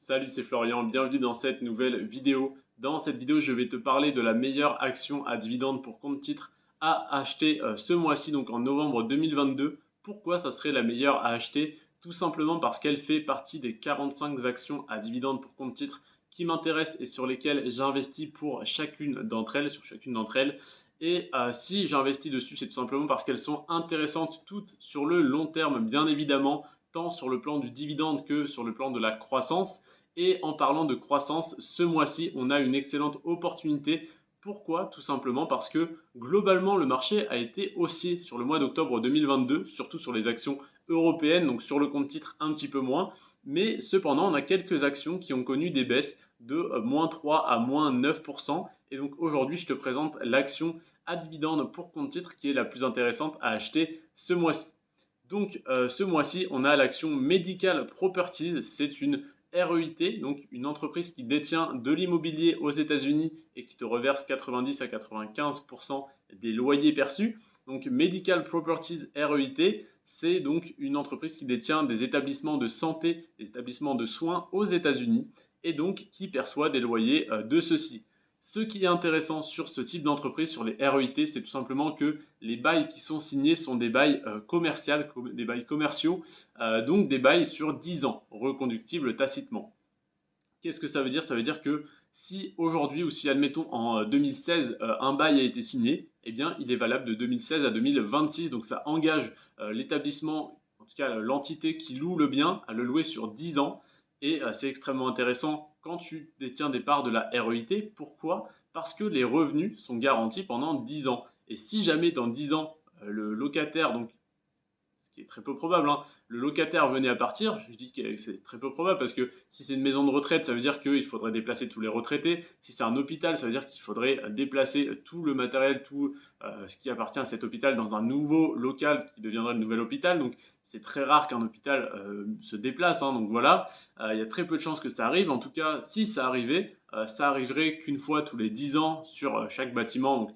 Salut, c'est Florian, bienvenue dans cette nouvelle vidéo. Dans cette vidéo, je vais te parler de la meilleure action à dividende pour compte titre à acheter ce mois-ci, donc en novembre 2022. Pourquoi ça serait la meilleure à acheter? Tout simplement parce qu'elle fait partie des 45 actions à dividende pour compte titre qui m'intéressent et sur lesquelles j'investis pour chacune d'entre elles, sur chacune d'entre elles. Et si j'investis dessus, c'est tout simplement parce qu'elles sont intéressantes toutes sur le long terme, bien évidemment, tant sur le plan du dividende que sur le plan de la croissance. Et en parlant de croissance, ce mois-ci, on a une excellente opportunité. Pourquoi? Tout simplement parce que globalement, le marché a été haussier sur le mois d'octobre 2022, surtout sur les actions européennes, donc sur le compte titre un petit peu moins. Mais cependant, on a quelques actions qui ont connu des baisses de moins 3 à moins 9%. Et donc aujourd'hui, je te présente l'action à dividende pour compte titre qui est la plus intéressante à acheter ce mois-ci. Donc ce mois-ci, on a l'action Medical Properties. C'est une REIT, donc une entreprise qui détient de l'immobilier aux États-Unis et qui te reverse 90 à 95% des loyers perçus. Donc Medical Properties REIT, c'est donc une entreprise qui détient des établissements de santé, des établissements de soins aux États-Unis et donc qui perçoit des loyers de ceux-ci. Ce qui est intéressant sur ce type d'entreprise, sur les REIT, c'est tout simplement que les bails qui sont signés sont des bails des bails commerciaux, donc des bails sur 10 ans, reconductibles tacitement. Qu'est-ce que ça veut dire? Ça veut dire que si aujourd'hui ou si admettons en 2016 un bail a été signé, eh bien il est valable de 2016 à 2026, donc ça engage l'établissement, en tout cas l'entité qui loue le bien, à le louer sur 10 ans. Et c'est extrêmement intéressant quand tu détiens des parts de la REIT. Pourquoi? Parce que les revenus sont garantis pendant 10 ans. Et si jamais dans 10 ans, le locataire, donc ce qui est très peu probable, hein, le locataire venait à partir, je dis que c'est très peu probable parce que si c'est une maison de retraite, ça veut dire qu'il faudrait déplacer tous les retraités. Si c'est un hôpital, ça veut dire qu'il faudrait déplacer tout le matériel, tout ce qui appartient à cet hôpital dans un nouveau local qui deviendrait le nouvel hôpital. Donc c'est très rare qu'un hôpital se déplace. Hein, donc voilà, il y a très peu de chances que ça arrive. En tout cas, si ça arrivait, ça arriverait qu'une fois tous les 10 ans sur chaque bâtiment. Donc,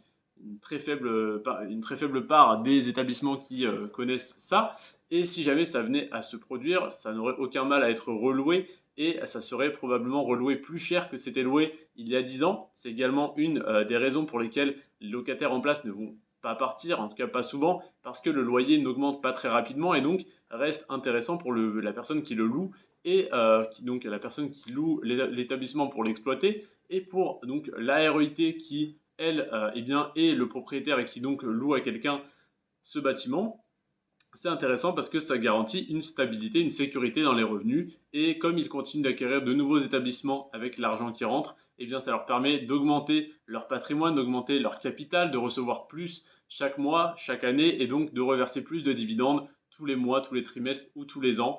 une très faible part des établissements qui connaissent ça. Et si jamais ça venait à se produire, ça n'aurait aucun mal à être reloué et ça serait probablement reloué plus cher que c'était loué il y a 10 ans. C'est également une des raisons pour lesquelles les locataires en place ne vont pas partir, en tout cas pas souvent, parce que le loyer n'augmente pas très rapidement et donc reste intéressant pour la personne qui le loue et donc la personne qui loue l'établissement pour l'exploiter et pour donc la REIT qui elle eh bien, est le propriétaire et qui donc loue à quelqu'un ce bâtiment. C'est intéressant parce que ça garantit une stabilité, une sécurité dans les revenus. Et comme ils continuent d'acquérir de nouveaux établissements avec l'argent qui rentre, eh bien ça leur permet d'augmenter leur patrimoine, d'augmenter leur capital, de recevoir plus chaque mois, chaque année, et donc de reverser plus de dividendes tous les mois, tous les trimestres ou tous les ans.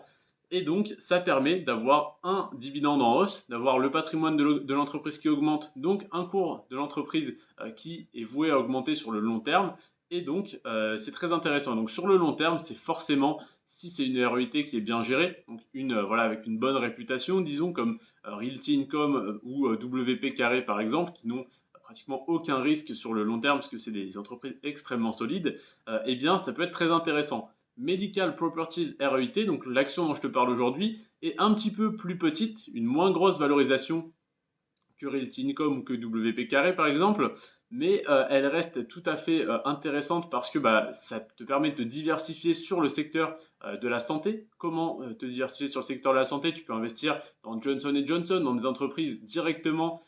Et donc, ça permet d'avoir un dividende en hausse, d'avoir le patrimoine de l'entreprise qui augmente, donc un cours de l'entreprise qui est voué à augmenter sur le long terme. Et donc, c'est très intéressant. Donc, sur le long terme, c'est forcément, si c'est une REIT qui est bien gérée, donc voilà, avec une bonne réputation, disons, comme Realty Income ou WP Carré par exemple, qui n'ont pratiquement aucun risque sur le long terme, parce que c'est des entreprises extrêmement solides, eh bien, ça peut être très intéressant. Medical Properties REIT, donc l'action dont je te parle aujourd'hui, est un petit peu plus petite, une moins grosse valorisation que Realty Income ou que WP Carré par exemple, mais elle reste tout à fait intéressante parce que ça te permet de te diversifier sur le secteur de la santé. Comment te diversifier sur le secteur de la santé? Tu peux investir dans Johnson Johnson, dans des entreprises directement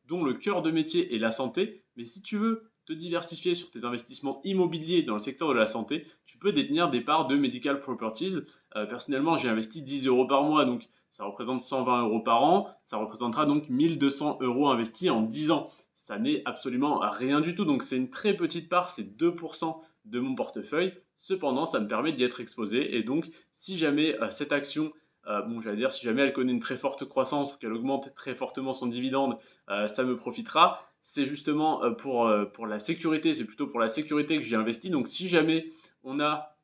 dont le cœur de métier est la santé, mais si tu veux te diversifier sur tes investissements immobiliers dans le secteur de la santé, tu peux détenir des parts de Medical Properties. Personnellement, j'ai investi 10 euros par mois, donc ça représente 120 euros par an. Ça représentera donc 1200 euros investis en 10 ans. Ça n'est absolument rien du tout. Donc c'est une très petite part, c'est 2% de mon portefeuille. Cependant, ça me permet d'y être exposé. Et donc, si jamais cette action j'allais dire, si jamais elle connaît une très forte croissance ou qu'elle augmente très fortement son dividende, ça me profitera. C'est justement pour la sécurité, c'est plutôt pour la sécurité que j'ai investi. Donc, si jamais on a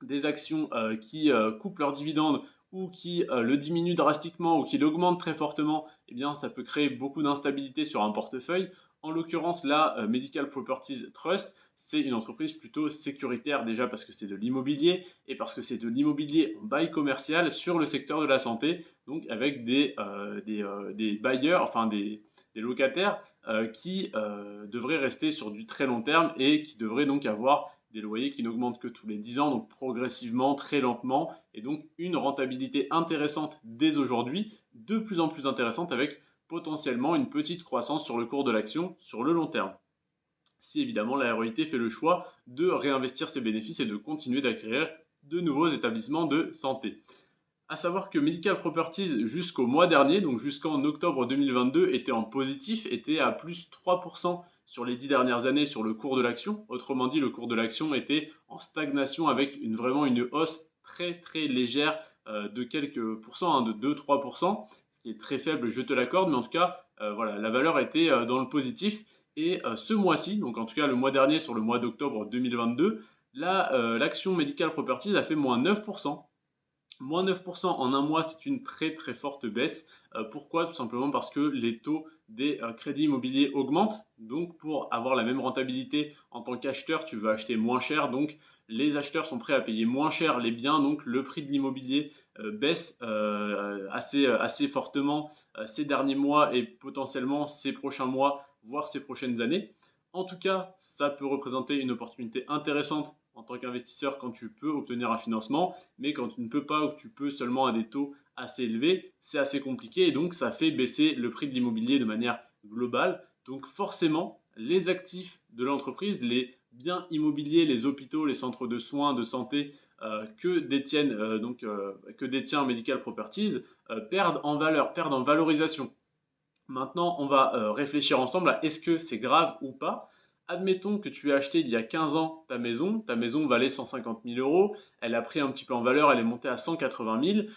des actions qui coupent leur dividende ou qui le diminuent drastiquement ou qui l'augmentent très fortement, eh bien, ça peut créer beaucoup d'instabilité sur un portefeuille. En l'occurrence, là, Medical Properties Trust, c'est une entreprise plutôt sécuritaire, déjà parce que c'est de l'immobilier et parce que c'est de l'immobilier en bail commercial sur le secteur de la santé, donc avec des bailleurs, enfin des locataires qui devraient rester sur du très long terme et qui devraient donc avoir des loyers qui n'augmentent que tous les 10 ans, donc progressivement, très lentement, et donc une rentabilité intéressante dès aujourd'hui, de plus en plus intéressante avec potentiellement une petite croissance sur le cours de l'action sur le long terme. Si évidemment la REIT fait le choix de réinvestir ses bénéfices et de continuer d'acquérir de nouveaux établissements de santé. À savoir que Medical Properties, jusqu'au mois dernier, donc jusqu'en octobre 2022, était en positif, était à plus 3% sur les 10 dernières années sur le cours de l'action. Autrement dit, le cours de l'action était en stagnation avec vraiment une hausse très très légère de quelques pourcents, hein, de 2-3%, ce qui est très faible, je te l'accorde, mais en tout cas, voilà, la valeur était dans le positif. Et ce mois-ci, donc en tout cas le mois dernier, sur le mois d'octobre 2022, l'action Medical Properties a fait moins 9%. Moins 9% en un mois, c'est une très très forte baisse. Pourquoi? Tout simplement parce que les taux des crédits immobiliers augmentent. Donc pour avoir la même rentabilité en tant qu'acheteur, tu veux acheter moins cher. Donc les acheteurs sont prêts à payer moins cher les biens. Donc le prix de l'immobilier baisse assez fortement ces derniers mois et potentiellement ces prochains mois, voire ces prochaines années. En tout cas, ça peut représenter une opportunité intéressante en tant qu'investisseur quand tu peux obtenir un financement, mais quand tu ne peux pas ou que tu peux seulement à des taux assez élevés, c'est assez compliqué et donc ça fait baisser le prix de l'immobilier de manière globale. Donc forcément, les actifs de l'entreprise, les biens immobiliers, les hôpitaux, les centres de soins, de santé que détient Medical Properties perdent en valeur, perdent en valorisation. Maintenant, on va réfléchir ensemble à est-ce que c'est grave ou pas. Admettons que tu as acheté il y a 15 ans ta maison valait 150 000 euros, elle a pris un petit peu en valeur, elle est montée à 180 000,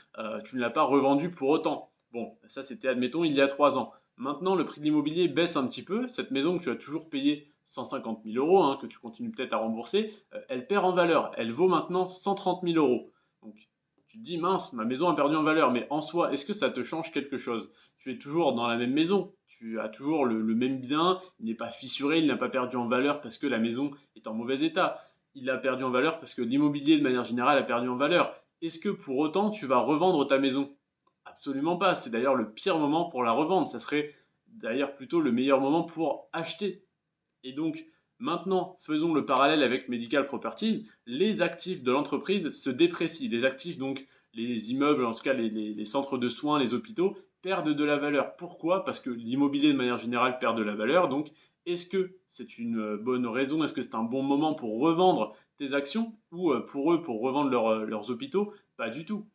tu ne l'as pas revendue pour autant. Bon, ça c'était, admettons, il y a 3 ans. Maintenant, le prix de l'immobilier baisse un petit peu, cette maison que tu as toujours payée 150 000 euros, hein, que tu continues peut-être à rembourser, elle perd en valeur, elle vaut maintenant 130 000 euros. Donc, tu te dis, mince, ma maison a perdu en valeur, mais en soi, est-ce que ça te change quelque chose? Tu es toujours dans la même maison, tu as toujours le même bien, il n'est pas fissuré, il n'a pas perdu en valeur parce que la maison est en mauvais état. Il a perdu en valeur parce que l'immobilier de manière générale a perdu en valeur. Est-ce que pour autant tu vas revendre ta maison? Absolument pas. C'est d'ailleurs le pire moment pour la revendre. Ça serait d'ailleurs plutôt le meilleur moment pour acheter. Et donc, maintenant, faisons le parallèle avec Medical Properties. Les actifs de l'entreprise se déprécient. Les actifs, donc les immeubles, en tout cas les centres de soins, les hôpitaux, perdent de la valeur. Pourquoi? Parce que l'immobilier, de manière générale, perd de la valeur. Donc, est-ce que c'est une bonne raison? Est-ce que c'est un bon moment pour revendre tes actions? Ou pour eux, pour revendre leurs hôpitaux? Pas du tout.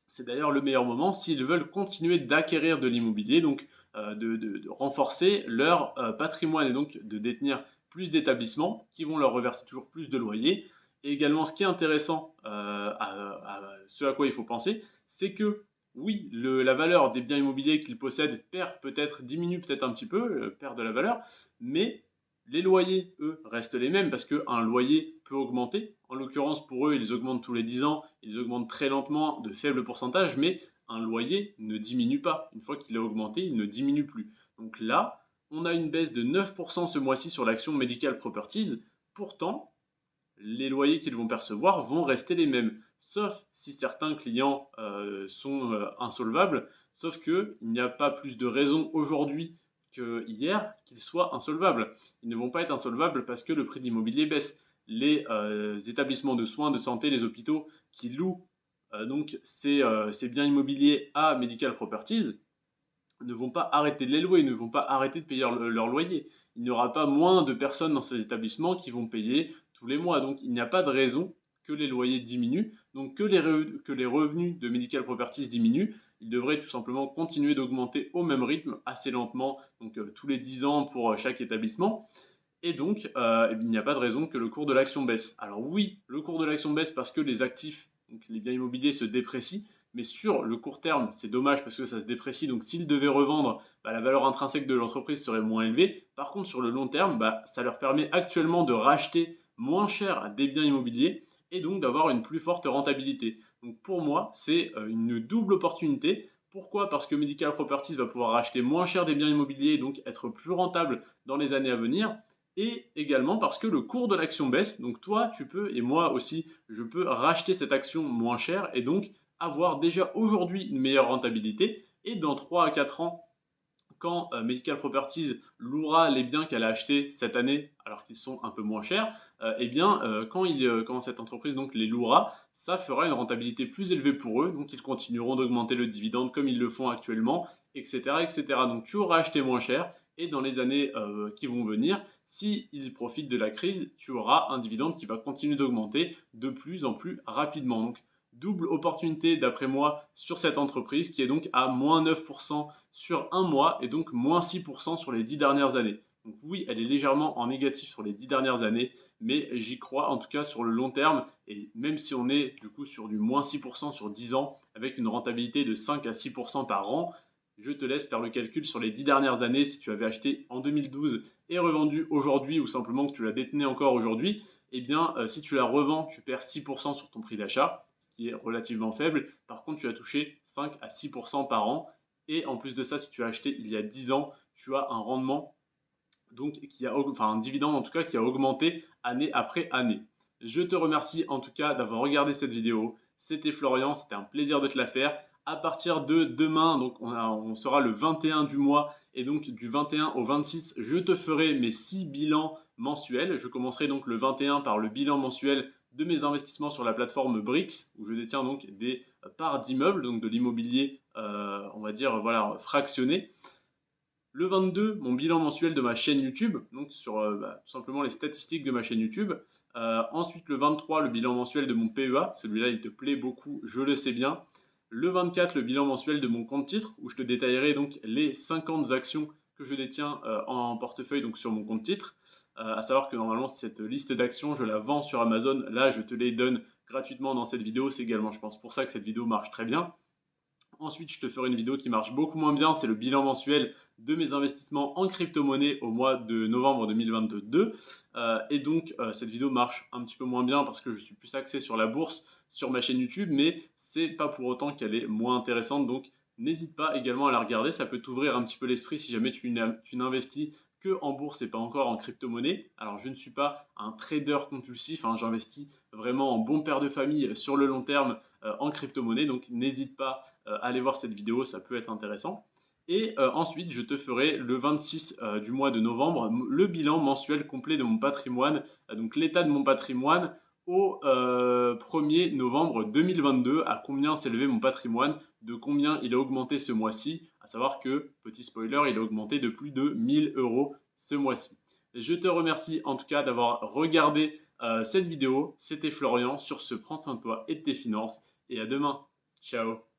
C'est d'ailleurs le meilleur moment s'ils veulent continuer d'acquérir de l'immobilier, donc de renforcer leur patrimoine et donc de détenir plus d'établissements qui vont leur reverser toujours plus de loyers. Et également, ce qui est intéressant, ce à quoi il faut penser, c'est que oui, la valeur des biens immobiliers qu'ils possèdent perd peut-être, diminue peut-être un petit peu, perd de la valeur, mais les loyers, eux, restent les mêmes parce qu'un loyer peut augmenter. En l'occurrence, pour eux, ils augmentent tous les 10 ans, ils augmentent très lentement, de faibles pourcentages, mais un loyer ne diminue pas. Une fois qu'il a augmenté, il ne diminue plus. Donc là, on a une baisse de 9% ce mois-ci sur l'action Medical Properties. Pourtant, les loyers qu'ils vont percevoir vont rester les mêmes, sauf si certains clients sont insolvables, sauf qu'il n'y a pas plus de raison aujourd'hui que hier qu'ils soient insolvables. Ils ne vont pas être insolvables parce que le prix de l'immobilier baisse. Les établissements de soins, de santé, les hôpitaux qui louent ces biens immobiliers à Medical Properties ne vont pas arrêter de les louer, ne vont pas arrêter de payer leur loyer. Il n'y aura pas moins de personnes dans ces établissements qui vont payer tous les mois. Donc il n'y a pas de raison que les loyers diminuent, donc que les revenus de Medical Properties diminuent. Ils devraient tout simplement continuer d'augmenter au même rythme, assez lentement, donc tous les 10 ans pour chaque établissement. Et donc, il n'y a pas de raison que le cours de l'action baisse. Alors oui, le cours de l'action baisse parce que les actifs, donc les biens immobiliers, se déprécient, mais sur le court terme, c'est dommage parce que ça se déprécie, donc s'ils devaient revendre, la valeur intrinsèque de l'entreprise serait moins élevée. Par contre, sur le long terme, ça leur permet actuellement de racheter moins cher des biens immobiliers et donc d'avoir une plus forte rentabilité. Donc pour moi, c'est une double opportunité. Pourquoi? Parce que Medical Properties va pouvoir racheter moins cher des biens immobiliers et donc être plus rentable dans les années à venir. et également parce que le cours de l'action baisse. Donc toi, tu peux, et moi aussi, je peux racheter cette action moins chère et donc avoir déjà aujourd'hui une meilleure rentabilité. Et dans 3 à 4 ans, quand Medical Properties louera les biens qu'elle a achetés cette année, alors qu'ils sont un peu moins chers, eh bien, quand cette entreprise donc les louera, ça fera une rentabilité plus élevée pour eux. Donc, ils continueront d'augmenter le dividende comme ils le font actuellement, etc., etc. Donc, tu auras acheté moins cher et dans les années qui vont venir, s'ils profitent de la crise, tu auras un dividende qui va continuer d'augmenter de plus en plus rapidement. Donc, double opportunité d'après moi sur cette entreprise qui est donc à moins 9% sur un mois et donc moins 6% sur les 10 dernières années. Donc oui, elle est légèrement en négatif sur les 10 dernières années, mais j'y crois en tout cas sur le long terme. Et même si on est du coup sur du moins 6% sur 10 ans, avec une rentabilité de 5 à 6% par an, je te laisse faire le calcul sur les 10 dernières années si tu avais acheté en 2012 et revendu aujourd'hui ou simplement que tu la détenais encore aujourd'hui. Eh bien, si tu la revends, tu perds 6% sur ton prix d'achat, ce qui est relativement faible. Par contre, tu as touché 5 à 6% par an. Et en plus de ça, si tu as acheté il y a 10 ans, tu as un rendement, donc enfin un dividende en tout cas qui a augmenté année après année. Je te remercie en tout cas d'avoir regardé cette vidéo. C'était Florian, c'était un plaisir de te la faire. À partir de demain, donc on sera le 21 du mois et donc du 21 au 26, je te ferai mes 6 bilans mensuels. Je commencerai donc le 21 par le bilan mensuel de mes investissements sur la plateforme Brix, où je détiens donc des parts d'immeubles, donc de l'immobilier, on va dire, voilà, fractionné. Le 22, mon bilan mensuel de ma chaîne YouTube, donc sur tout simplement les statistiques de ma chaîne YouTube. Ensuite, le 23, le bilan mensuel de mon PEA. Celui-là, il te plaît beaucoup, je le sais bien. Le 24, le bilan mensuel de mon compte titre, où je te détaillerai donc les 50 actions que je détiens en portefeuille donc sur mon compte titre. À savoir que normalement, cette liste d'actions, je la vends sur Amazon. Là, je te les donne gratuitement dans cette vidéo. C'est également, je pense, pour ça que cette vidéo marche très bien. Ensuite, je te ferai une vidéo qui marche beaucoup moins bien, c'est le bilan mensuel de mes investissements en crypto-monnaie au mois de novembre 2022. Et donc, cette vidéo marche un petit peu moins bien parce que je suis plus axé sur la bourse, sur ma chaîne YouTube, mais c'est pas pour autant qu'elle est moins intéressante. Donc, n'hésite pas également à la regarder, ça peut t'ouvrir un petit peu l'esprit si jamais tu n'investis que en bourse et pas encore en crypto-monnaie. Alors, je ne suis pas un trader compulsif, hein, j'investis vraiment en bon père de famille sur le long terme en crypto-monnaie, donc n'hésite pas à aller voir cette vidéo, ça peut être intéressant. Et ensuite, je te ferai le 26 du mois de novembre le bilan mensuel complet de mon patrimoine, donc l'état de mon patrimoine au 1er novembre 2022, à combien s'est élevé mon patrimoine, de combien il a augmenté ce mois-ci, à savoir que, petit spoiler, il a augmenté de plus de 1000 euros ce mois-ci. Je te remercie en tout cas d'avoir regardé cette vidéo. C'était Florian, sur ce, prends soin de toi et de tes finances, et à demain. Ciao.